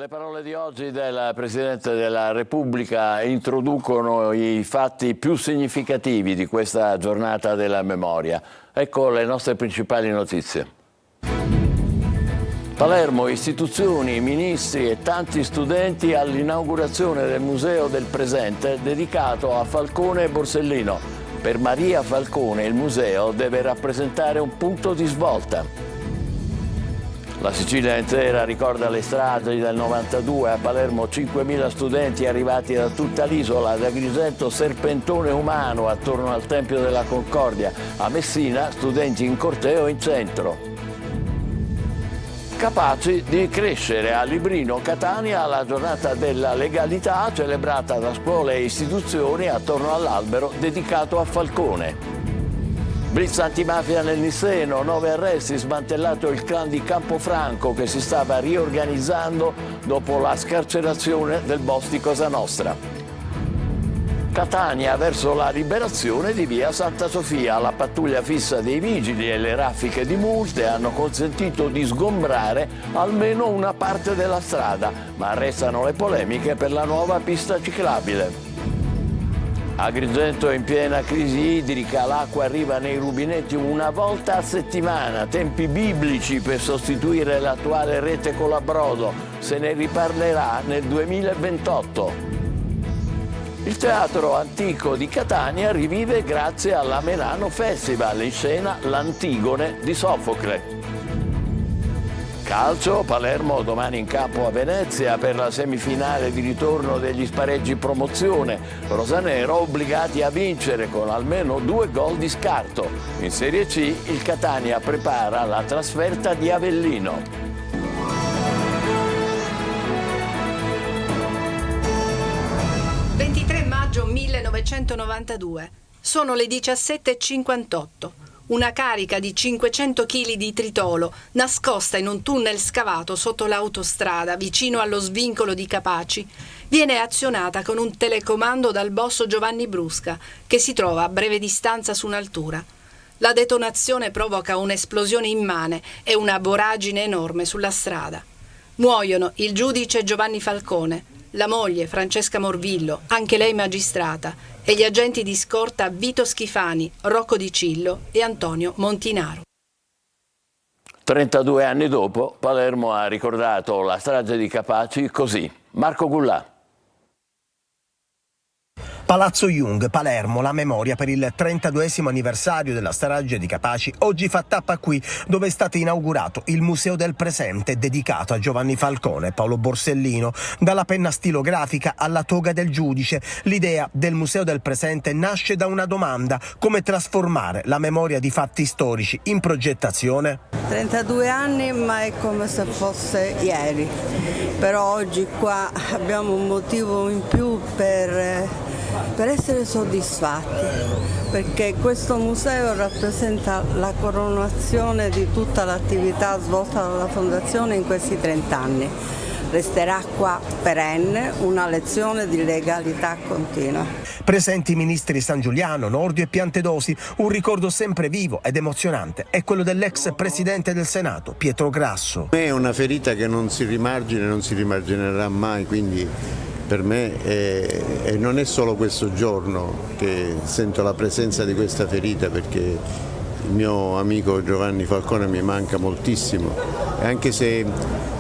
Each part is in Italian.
Le parole di oggi del Presidente della Repubblica introducono i fatti più significativi di questa giornata della memoria. Ecco le nostre principali notizie. Palermo, istituzioni, ministri e tanti studenti all'inaugurazione del Museo del Presente dedicato a Falcone e Borsellino. Per Maria Falcone il museo deve rappresentare un punto di svolta. La Sicilia intera ricorda le stragi del 92, a Palermo 5.000 studenti arrivati da tutta l'isola, ad Agrigento serpentone umano attorno al Tempio della Concordia, a Messina studenti in corteo in centro. Capaci di crescere, a Librino, Catania, la giornata della legalità celebrata da scuole e istituzioni attorno all'albero dedicato a Falcone. Blitz antimafia nel Nisseno, 9 arresti, smantellato il clan di Campofranco che si stava riorganizzando dopo la scarcerazione del boss di Cosa Nostra. Catania verso la liberazione di via Santa Sofia. La pattuglia fissa dei vigili e le raffiche di multe hanno consentito di sgombrare almeno una parte della strada, ma restano le polemiche per la nuova pista ciclabile. Agrigento è in piena crisi idrica, l'acqua arriva nei rubinetti una volta a settimana, tempi biblici per sostituire l'attuale rete colabrodo, se ne riparlerà nel 2028. Il Teatro Antico di Catania rivive grazie alla Melano Festival, in scena l'Antigone di Sofocle. Calcio, Palermo domani in campo a Venezia per la semifinale di ritorno degli spareggi promozione. Rosanero obbligati a vincere con almeno 2 gol di scarto. In Serie C il Catania prepara la trasferta di Avellino. «23 maggio 1992. Sono le 17:58. Una carica di 500 kg di tritolo, nascosta in un tunnel scavato sotto l'autostrada vicino allo svincolo di Capaci, viene azionata con un telecomando dal boss Giovanni Brusca, che si trova a breve distanza su un'altura. La detonazione provoca un'esplosione immane e una voragine enorme sulla strada. Muoiono il giudice Giovanni Falcone, la moglie Francesca Morvillo, anche lei magistrata, e gli agenti di scorta Vito Schifani, Rocco Di Cillo e Antonio Montinaro. 32 anni dopo, Palermo ha ricordato la strage di Capaci così. Marco Gullà. Palazzo Jung, Palermo, la memoria per il 32esimo anniversario della strage di Capaci. Oggi fa tappa qui, dove è stato inaugurato il Museo del Presente dedicato a Giovanni Falcone e Paolo Borsellino. Dalla penna stilografica alla toga del giudice, l'idea del Museo del Presente nasce da una domanda: come trasformare la memoria di fatti storici in progettazione? 32 anni, ma è come se fosse ieri. Però oggi qua abbiamo un motivo in più per essere soddisfatti, perché questo museo rappresenta la coronazione di tutta l'attività svolta dalla Fondazione in questi 30 anni. Resterà qua perenne una lezione di legalità continua. Presenti i ministri San Giuliano, Nordio e Piantedosi, un ricordo sempre vivo ed emozionante è quello dell'ex presidente del Senato, Pietro Grasso. È una ferita che non si rimargina e non si rimarginerà mai, quindi per me non è solo questo giorno che sento la presenza di questa ferita, perché il mio amico Giovanni Falcone mi manca moltissimo, e anche se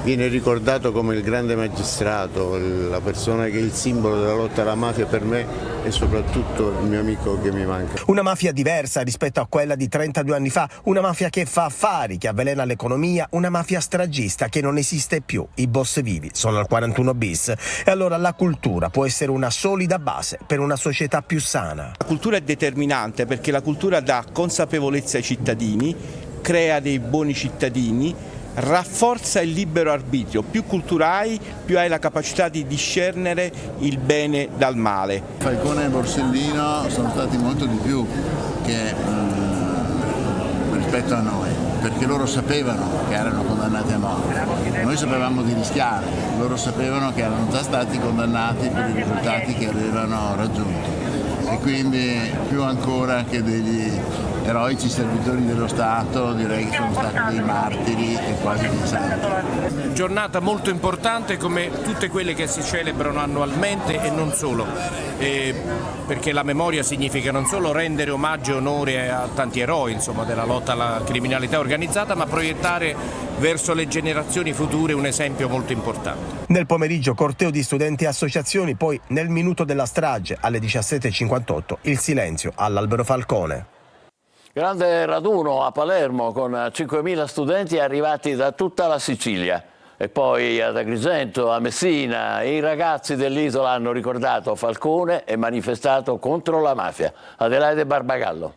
viene ricordato come il grande magistrato, la persona che è il simbolo della lotta alla mafia, per me è soprattutto il mio amico che mi manca. Una mafia diversa rispetto a quella di 32 anni fa, una mafia che fa affari, che avvelena l'economia, una mafia stragista che non esiste più. I boss vivi sono al 41 bis. E allora la cultura può essere una solida base per una società più sana. La cultura è determinante perché la cultura dà consapevolezza ai cittadini, crea dei buoni cittadini, rafforza il libero arbitrio. Più cultura hai, più hai la capacità di discernere il bene dal male. Falcone e Borsellino sono stati molto di più che rispetto a noi, perché loro sapevano che erano condannati a morte. Noi sapevamo di rischiare, loro sapevano che erano già stati condannati per i risultati che avevano raggiunto, e quindi più ancora che degli eroici servitori dello Stato, direi che sono stati dei martiri e quasi dei santi. Giornata molto importante come tutte quelle che si celebrano annualmente e non solo, perché la memoria significa non solo rendere omaggio e onore a tanti eroi, insomma, della lotta alla criminalità organizzata, ma proiettare verso le generazioni future un esempio molto importante. Nel pomeriggio corteo di studenti e associazioni, poi nel minuto della strage alle 17:58 il silenzio all'Albero Falcone. Grande raduno a Palermo con 5.000 studenti arrivati da tutta la Sicilia. E poi ad Agrigento, a Messina, i ragazzi dell'isola hanno ricordato Falcone e manifestato contro la mafia. Adelaide Barbagallo.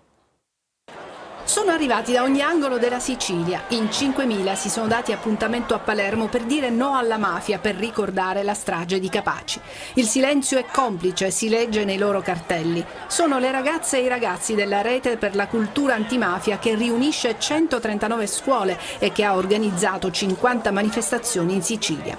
Sono arrivati da ogni angolo della Sicilia. In 5.000 si sono dati appuntamento a Palermo per dire no alla mafia, per ricordare la strage di Capaci. Il silenzio è complice, si legge nei loro cartelli. Sono le ragazze e i ragazzi della Rete per la Cultura Antimafia che riunisce 139 scuole e che ha organizzato 50 manifestazioni in Sicilia.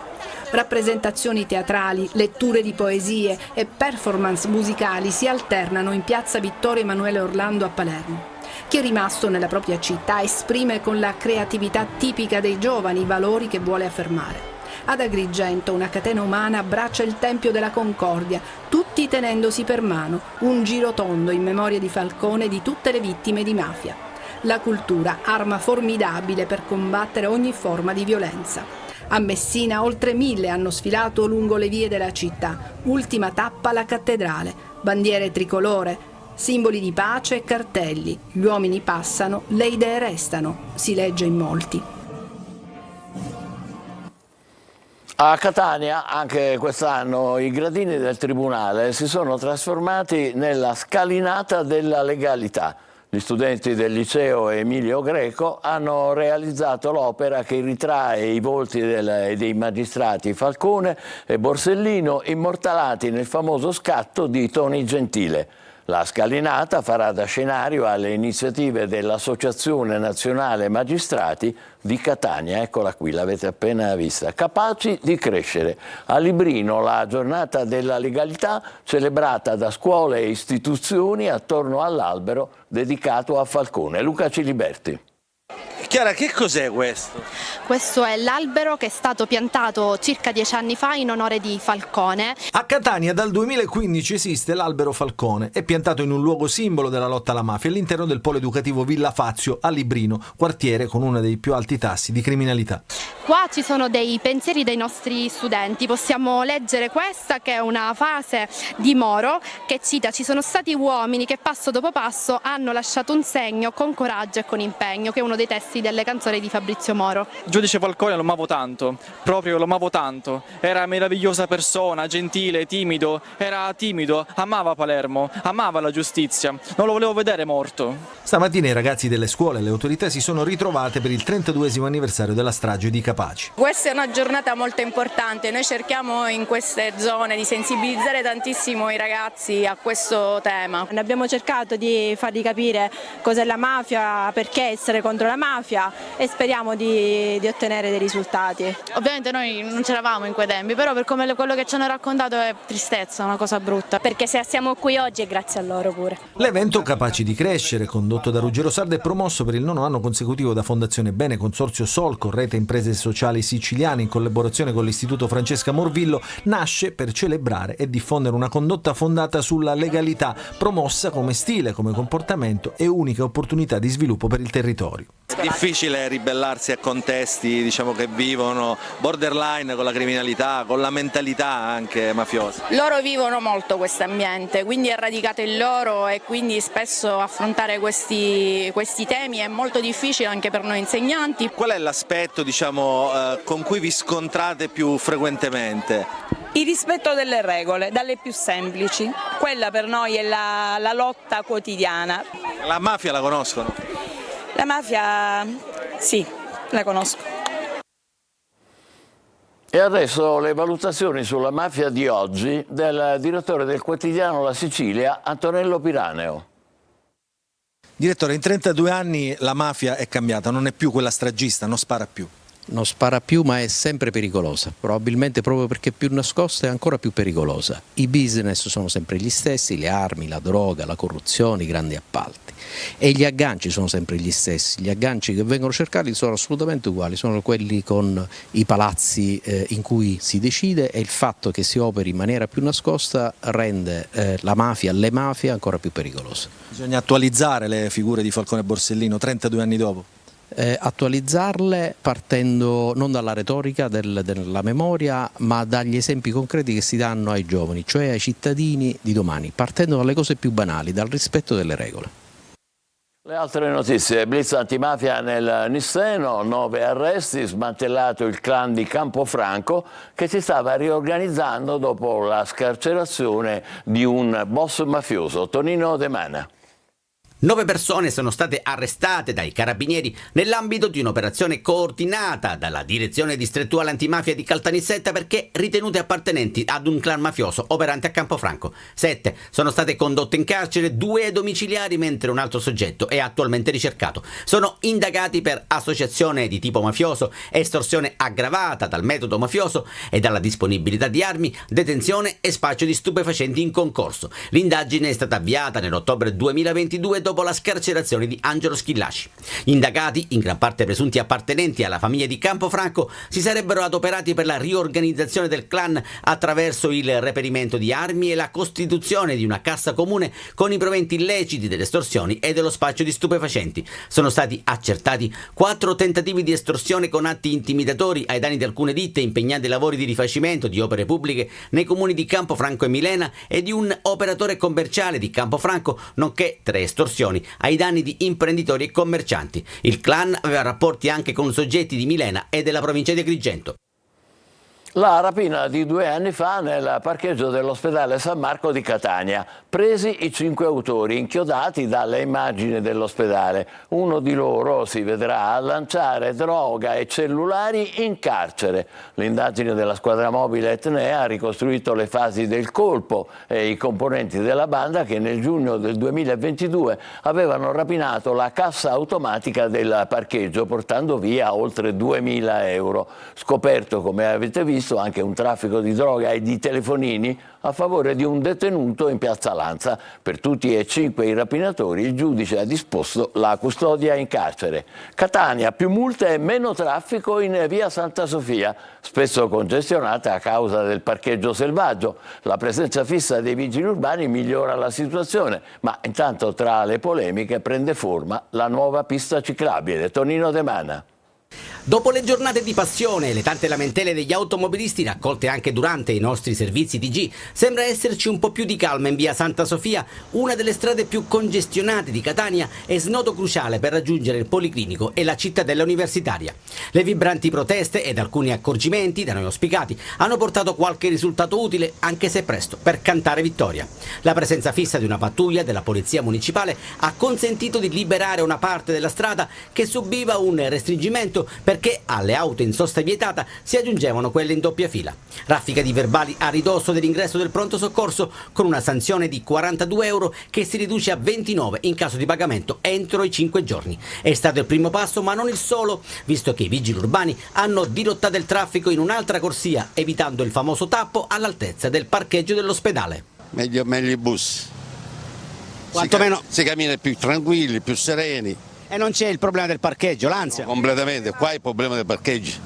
Rappresentazioni teatrali, letture di poesie e performance musicali si alternano in piazza Vittorio Emanuele Orlando a Palermo. Chi è rimasto nella propria città esprime con la creatività tipica dei giovani i valori che vuole affermare. Ad Agrigento una catena umana abbraccia il Tempio della Concordia, tutti tenendosi per mano, un giro tondo in memoria di Falcone e di tutte le vittime di mafia. La cultura, arma formidabile per combattere ogni forma di violenza. A Messina oltre 1.000 hanno sfilato lungo le vie della città, ultima tappa la cattedrale, bandiere tricolore, simboli di pace e cartelli. Gli uomini passano, le idee restano, si legge in molti. A Catania, anche quest'anno, i gradini del Tribunale si sono trasformati nella scalinata della legalità. Gli studenti del liceo Emilio Greco hanno realizzato l'opera che ritrae i volti dei magistrati Falcone e Borsellino immortalati nel famoso scatto di Toni Gentile. La scalinata farà da scenario alle iniziative dell'Associazione Nazionale Magistrati di Catania. Eccola qui, l'avete appena vista. Capaci di crescere. A Librino la giornata della legalità celebrata da scuole e istituzioni attorno all'albero dedicato a Falcone. Luca Ciliberti. Chiara, che cos'è questo? Questo è l'albero che è stato piantato circa 10 anni fa in onore di Falcone. A Catania dal 2015 esiste l'albero Falcone, è piantato in un luogo simbolo della lotta alla mafia all'interno del polo educativo Villa Fazio a Librino, quartiere con uno dei più alti tassi di criminalità. Qua ci sono dei pensieri dei nostri studenti, possiamo leggere questa che è una frase di Moro che cita: ci sono stati uomini che passo dopo passo hanno lasciato un segno con coraggio e con impegno, che è uno dei testi delle canzoni di Fabrizio Moro. Il giudice Falcone lo amavo tanto, proprio lo amavo tanto, era una meravigliosa persona, gentile, timido, amava Palermo, amava la giustizia, non lo volevo vedere morto. Stamattina i ragazzi delle scuole e le autorità si sono ritrovate per il 32esimo anniversario della strage di Capaci. Questa è una giornata molto importante, noi cerchiamo in queste zone di sensibilizzare tantissimo i ragazzi a questo tema. Abbiamo cercato di fargli capire cos'è la mafia, perché essere contro la mafia e speriamo di ottenere dei risultati. Ovviamente noi non c'eravamo in quei tempi, però per come quello che ci hanno raccontato è tristezza, una cosa brutta. Perché se siamo qui oggi è grazie a loro pure. L'evento Capaci di crescere, condotto da Ruggero Sarda e promosso per il 9° anno consecutivo da Fondazione Bene, Consorzio Solco, Rete Imprese Sociali Siciliane in collaborazione con l'Istituto Francesca Morvillo, nasce per celebrare e diffondere una condotta fondata sulla legalità, promossa come stile, come comportamento e unica opportunità di sviluppo per il territorio. È difficile ribellarsi a contesti, diciamo, che vivono borderline con la criminalità, con la mentalità anche mafiosa. Loro vivono molto questo ambiente, quindi è radicato in loro e quindi spesso affrontare questi temi è molto difficile anche per noi insegnanti. Qual è l'aspetto, diciamo, con cui vi scontrate più frequentemente? Il rispetto delle regole, dalle più semplici. Quella per noi è la lotta quotidiana. La mafia la conoscono? La mafia sì, la conosco. E adesso le valutazioni sulla mafia di oggi del direttore del quotidiano La Sicilia, Antonello Piraneo. Direttore, in 32 anni la mafia è cambiata, non è più quella stragista, non spara più. non spara più, ma è sempre pericolosa, probabilmente proprio perché è più nascosta è ancora più pericolosa. I business sono sempre gli stessi, le armi, la droga, la corruzione, i grandi appalti, e gli agganci sono sempre gli stessi. Gli agganci che vengono cercati sono assolutamente uguali, sono quelli con i palazzi in cui si decide, e il fatto che si operi in maniera più nascosta rende la mafia, le mafie ancora più pericolose. Bisogna attualizzare le figure di Falcone e Borsellino 32 anni dopo. Attualizzarle partendo non dalla retorica della memoria, ma dagli esempi concreti che si danno ai giovani, cioè ai cittadini di domani, partendo dalle cose più banali, dal rispetto delle regole. Le altre notizie: blitz antimafia nel Nisseno, 9 arresti, smantellato il clan di Campofranco che si stava riorganizzando dopo la scarcerazione di un boss mafioso. Tonino De Mana. 9 persone sono state arrestate dai carabinieri nell'ambito di un'operazione coordinata dalla direzione distrettuale antimafia di Caltanissetta perché ritenute appartenenti ad un clan mafioso operante a Campofranco. 7 sono state condotte in carcere, 2 ai domiciliari, mentre un altro soggetto è attualmente ricercato. Sono indagati per associazione di tipo mafioso, estorsione aggravata dal metodo mafioso e dalla disponibilità di armi, detenzione e spaccio di stupefacenti in concorso. L'indagine è stata avviata nell'ottobre 2022 dopo la scarcerazione di Angelo Schillaci. Gli indagati, in gran parte presunti appartenenti alla famiglia di Campofranco, si sarebbero adoperati per la riorganizzazione del clan attraverso il reperimento di armi e la costituzione di una cassa comune con i proventi illeciti delle estorsioni e dello spaccio di stupefacenti. Sono stati accertati 4 tentativi di estorsione con atti intimidatori ai danni di alcune ditte impegnate ai lavori di rifacimento di opere pubbliche nei comuni di Campofranco e Milena e di un operatore commerciale di Campofranco, nonché 3 estorsioni ai danni di imprenditori e commercianti. Il clan aveva rapporti anche con soggetti di Milena e della provincia di Agrigento. La rapina di 2 anni fa nel parcheggio dell'ospedale San Marco di Catania. Presi i 5 autori, inchiodati dalle immagini dell'ospedale. Uno di loro si vedrà lanciare droga e cellulari in carcere. L'indagine della squadra mobile Etnea ha ricostruito le fasi del colpo e i componenti della banda che nel giugno del 2022 avevano rapinato la cassa automatica del parcheggio portando via oltre 2.000 euro. Scoperto, come avete visto, anche un traffico di droga e di telefonini a favore di un detenuto in Piazza Lanza. Per tutti e 5 i rapinatori il giudice ha disposto la custodia in carcere. Catania, più multe e meno traffico in via Santa Sofia, spesso congestionata a causa del parcheggio selvaggio. La presenza fissa dei vigili urbani migliora la situazione, ma intanto tra le polemiche prende forma la nuova pista ciclabile. Tonino De Mana. Dopo le giornate di passione e le tante lamentele degli automobilisti raccolte anche durante i nostri servizi TG, sembra esserci un po' più di calma in via Santa Sofia, una delle strade più congestionate di Catania e snodo cruciale per raggiungere il Policlinico e la cittadella universitaria. Le vibranti proteste ed alcuni accorgimenti da noi auspicati hanno portato qualche risultato utile, anche se presto, per cantare vittoria. La presenza fissa di una pattuglia della Polizia Municipale ha consentito di liberare una parte della strada che subiva un restringimento perché alle auto in sosta vietata si aggiungevano quelle in doppia fila. Raffica di verbali a ridosso dell'ingresso del pronto soccorso con una sanzione di 42 euro che si riduce a 29 in caso di pagamento entro i 5 giorni. È stato il primo passo, ma non il solo, visto che i vigili urbani hanno dirottato il traffico in un'altra corsia, evitando il famoso tappo all'altezza del parcheggio dell'ospedale. Meglio i bus. Quantomeno si cammina più tranquilli, più sereni. E non c'è il problema del parcheggio, l'ansia? No, completamente, qua è il problema del parcheggio.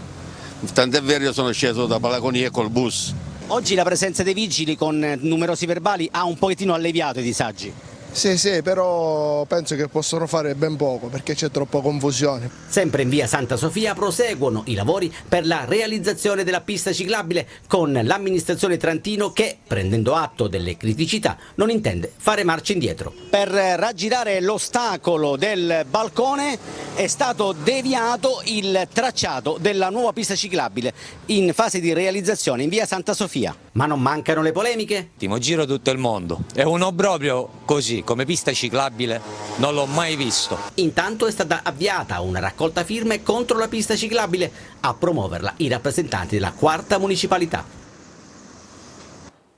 Tant'è vero, io sono sceso da Palagonia col bus. Oggi la presenza dei vigili con numerosi verbali ha un pochettino alleviato i disagi. Sì, però penso che possono fare ben poco perché c'è troppa confusione. Sempre in via Santa Sofia proseguono i lavori per la realizzazione della pista ciclabile con l'amministrazione Trantino che, prendendo atto delle criticità, non intende fare marcia indietro. Per raggirare l'ostacolo del balcone è stato deviato il tracciato della nuova pista ciclabile in fase di realizzazione in via Santa Sofia. Ma non mancano le polemiche? Giro tutto il mondo. È un obbrobrio così, come pista ciclabile, non l'ho mai visto. Intanto è stata avviata una raccolta firme contro la pista ciclabile, a promuoverla i rappresentanti della 4ª municipalità.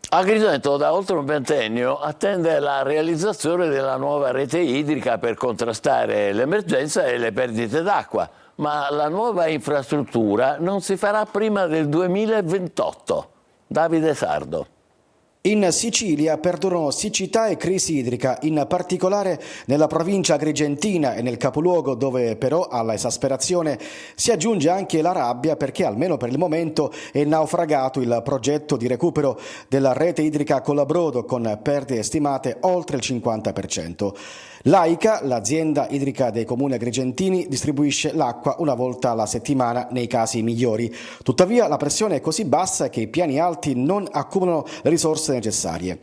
Agrigento da oltre un ventennio attende la realizzazione della nuova rete idrica per contrastare l'emergenza e le perdite d'acqua. ma la nuova infrastruttura non si farà prima del 2028. Davide Sardo. In Sicilia perdurano siccità e crisi idrica, in particolare nella provincia agrigentina e nel capoluogo, dove però alla esasperazione si aggiunge anche la rabbia perché almeno per il momento è naufragato il progetto di recupero della rete idrica Colabrodo, con perdite stimate oltre il 50%. L'AICA, l'azienda idrica dei comuni agrigentini, distribuisce l'acqua una volta alla settimana nei casi migliori. Tuttavia la pressione è così bassa che i piani alti non accumulano le risorse necessarie.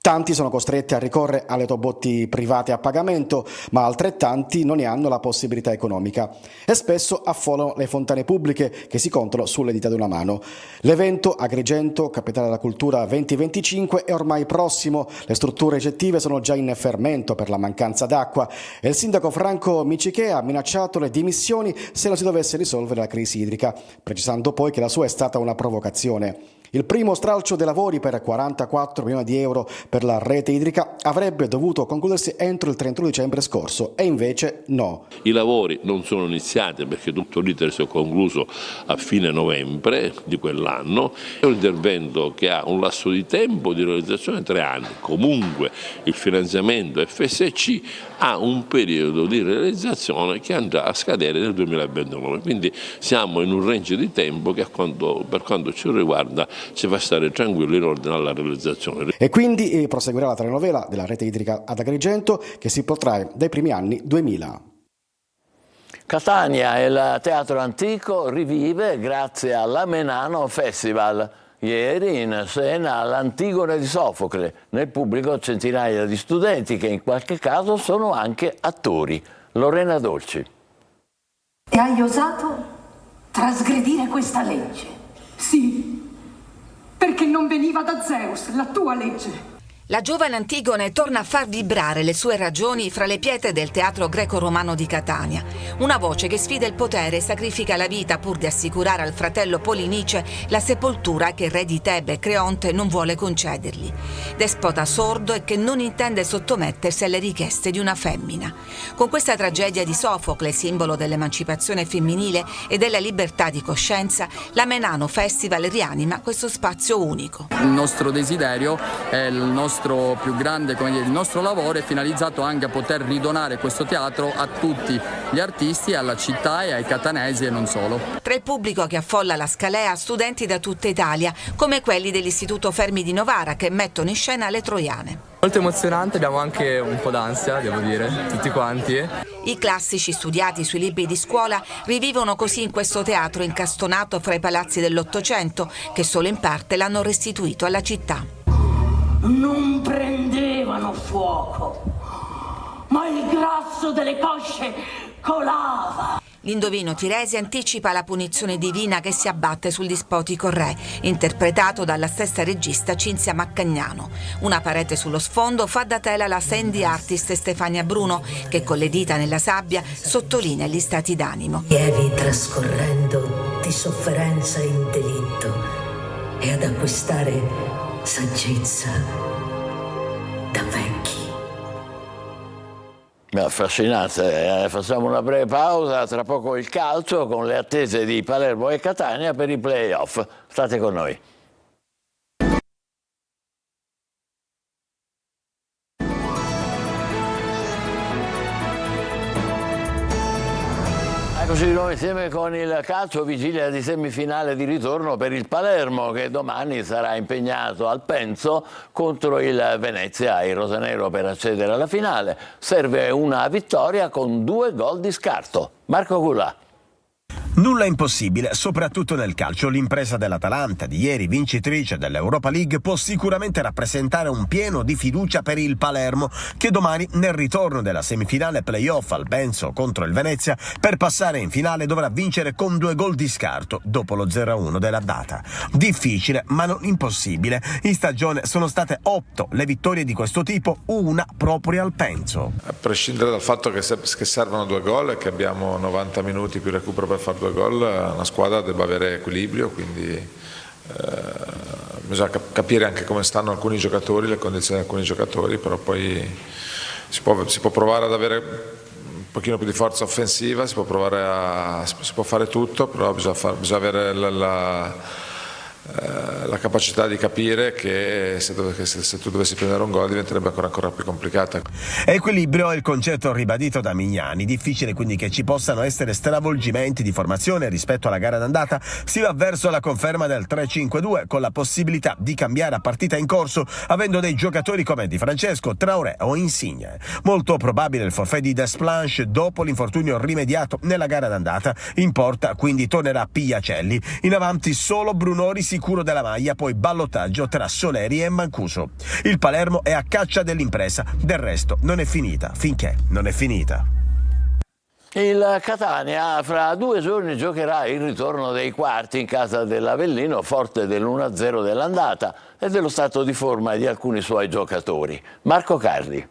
Tanti sono costretti a ricorrere alle autobotti private a pagamento, ma altrettanti non ne hanno la possibilità economica e spesso affollano le fontane pubbliche che si contano sulle dita di una mano. L'evento Agrigento, capitale della cultura 2025, è ormai prossimo. Le strutture ricettive sono già in fermento per la mancanza d'acqua e il sindaco Franco Micichè ha minacciato le dimissioni se non si dovesse risolvere la crisi idrica, precisando poi che la sua è stata una provocazione. Il primo stralcio dei lavori per 44 milioni di euro per la rete idrica avrebbe dovuto concludersi entro il 31 dicembre scorso e invece no. I lavori non sono iniziati perché tutto l'iter si è concluso a fine novembre di quell'anno. È un intervento che ha un lasso di tempo di realizzazione 3 anni. Comunque il finanziamento FSC ha un periodo di realizzazione che andrà a scadere nel 2029. Quindi siamo in un range di tempo che per quanto ci riguarda ci fa stare tranquilli in ordine alla realizzazione. E quindi proseguirà la telenovela della rete idrica ad Agrigento che si protrae dai primi anni 2000. Catania, il teatro antico rivive grazie all'Amenano Festival. Ieri in scena l'Antigone di Sofocle, nel pubblico centinaia di studenti che in qualche caso sono anche attori. Lorena Dolci. E hai osato trasgredire questa legge? Sì, perché non veniva da Zeus, la tua legge. La giovane Antigone torna a far vibrare le sue ragioni fra le pietre del teatro greco-romano di Catania. Una voce che sfida il potere e sacrifica la vita pur di assicurare al fratello Polinice la sepoltura che il re di Tebe, Creonte, non vuole concedergli. Despota sordo e che non intende sottomettersi alle richieste di una femmina. Con questa tragedia di Sofocle, simbolo dell'emancipazione femminile e della libertà di coscienza, l'Amenano Festival rianima questo spazio unico. Il nostro desiderio è il nostro più grande, il nostro lavoro è finalizzato anche a poter ridonare questo teatro a tutti gli artisti, alla città e ai catanesi e non solo. Tra il pubblico che affolla la Scalea, studenti da tutta Italia, come quelli dell'Istituto Fermi di Novara che mettono in scena Le Troiane. Molto emozionante, abbiamo anche un po' d'ansia, devo dire, tutti quanti. I classici studiati sui libri di scuola rivivono così in questo teatro incastonato fra i palazzi dell'Ottocento che solo in parte l'hanno restituito alla città. Non prendevano fuoco, ma il grasso delle cosce colava. L'indovino Tiresi anticipa la punizione divina che si abbatte sul dispotico re, interpretato dalla stessa regista Cinzia Maccagnano. Una parete sullo sfondo fa da tela la Sandy artist Stefania Bruno, che con le dita nella sabbia sottolinea gli stati d'animo. Lievi trascorrendo di sofferenza in delitto e ad acquistare saggezza da vecchi. Affascinante, facciamo una breve pausa, tra poco il calcio con le attese di Palermo e Catania per i play-off. State con noi. Eccoci di nuovo insieme con il calcio, vigilia di semifinale di ritorno per il Palermo che domani sarà impegnato al Penso contro il Venezia. Il rosanero per accedere alla finale serve una vittoria con 2 gol di scarto. Marco Gulà. Nulla è impossibile, soprattutto nel calcio. L'impresa dell'Atalanta, di ieri vincitrice dell'Europa League, può sicuramente rappresentare un pieno di fiducia per il Palermo, che domani, nel ritorno della semifinale playoff al Benso contro il Venezia, per passare in finale dovrà vincere con 2 gol di scarto, dopo lo 0-1 della data. Difficile, ma non impossibile. In stagione sono state 8 le vittorie di questo tipo, una proprio al Penso. A prescindere dal fatto che servono 2 gol e che abbiamo 90 minuti più recupero per fare 2 gol, una squadra deve avere equilibrio, quindi bisogna capire anche come stanno alcuni giocatori, le condizioni di alcuni giocatori, però poi si può provare ad avere pochino più di forza offensiva, si può fare tutto, però bisogna avere la capacità di capire che se tu dovessi prendere un gol diventerebbe ancora più complicata. Equilibrio è il concetto ribadito da Mignani. Difficile quindi che ci possano essere stravolgimenti di formazione rispetto alla gara d'andata. Si va verso la conferma del 3-5-2 con la possibilità di cambiare a partita in corso, avendo dei giocatori come Di Francesco, Traoré o Insigne. Molto probabile il forfait di Desplanche dopo l'infortunio rimediato nella gara d'andata. In porta quindi tornerà Pigliacelli. In avanti solo Brunori sicuro della maglia, poi ballottaggio tra Soleri e Mancuso. Il Palermo è a caccia dell'impresa, del resto non è finita finché non è finita. Il Catania fra 2 giorni giocherà il ritorno dei quarti in casa dell'Avellino, forte dell'1-0 dell'andata e dello stato di forma di alcuni suoi giocatori. Marco Carli.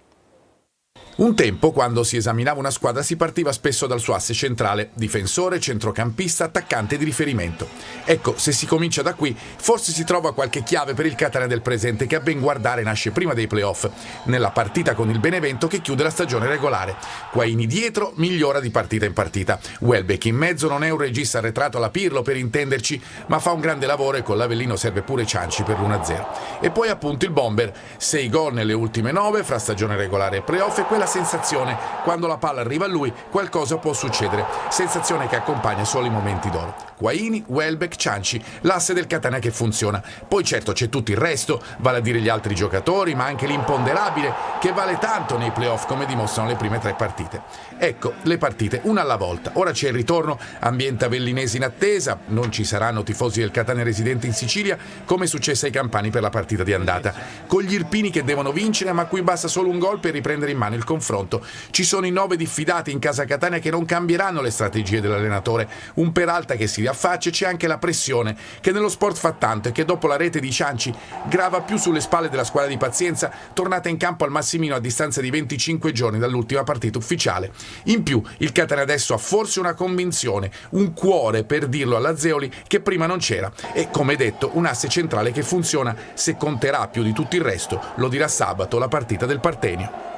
Un tempo, quando si esaminava una squadra, si partiva spesso dal suo asse centrale, difensore, centrocampista, attaccante di riferimento. Ecco, se si comincia da qui, forse si trova qualche chiave per il Catania del presente che a ben guardare nasce prima dei playoff, nella partita con il Benevento che chiude la stagione regolare. Guaini dietro migliora di partita in partita. Welbeck in mezzo non è un regista arretrato alla Pirlo per intenderci, ma fa un grande lavoro e con l'Avellino serve pure Cianci per l'1-0. E poi appunto il Bomber, 6 gol nelle ultime 9 fra stagione regolare e playoff, e quella sensazione, quando la palla arriva a lui, qualcosa può succedere. Sensazione che accompagna solo i momenti d'oro. Guaini, Welbeck, Cianci, l'asse del Catania che funziona. Poi certo c'è tutto il resto, vale a dire gli altri giocatori, ma anche l'imponderabile, che vale tanto nei playoff come dimostrano le prime 3 partite. Ecco, le partite una alla volta. Ora c'è il ritorno, ambiente avellinese in attesa, non ci saranno tifosi del Catania residenti in Sicilia, come è successo ai campani per la partita di andata. Con gli irpini che devono vincere, ma a cui basta solo un gol per riprendere in mano il confronto. Ci sono i 9 diffidati in casa Catania che non cambieranno le strategie dell'allenatore, un Peralta che si riaffaccia, e c'è anche la pressione che nello sport fa tanto e che dopo la rete di Cianci grava più sulle spalle della squadra di Pazienza, tornata in campo al Massimino a distanza di 25 giorni dall'ultima partita ufficiale. In più il Catania adesso ha forse una convinzione, un cuore per dirlo alla Zeoli che prima non c'era, e come detto un asse centrale che funziona. Se conterà più di tutto il resto lo dirà sabato la partita del Partenio.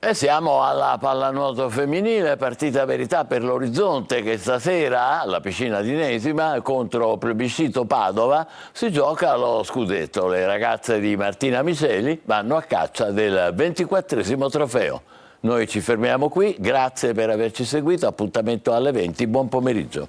E siamo alla pallanuoto femminile, partita verità per l'Orizzonte che stasera alla piscina di Nesima contro Plebiscito Padova si gioca lo scudetto. Le ragazze di Martina Miseli vanno a caccia del 24° trofeo. Noi ci fermiamo qui, grazie per averci seguito, appuntamento alle 20, buon pomeriggio.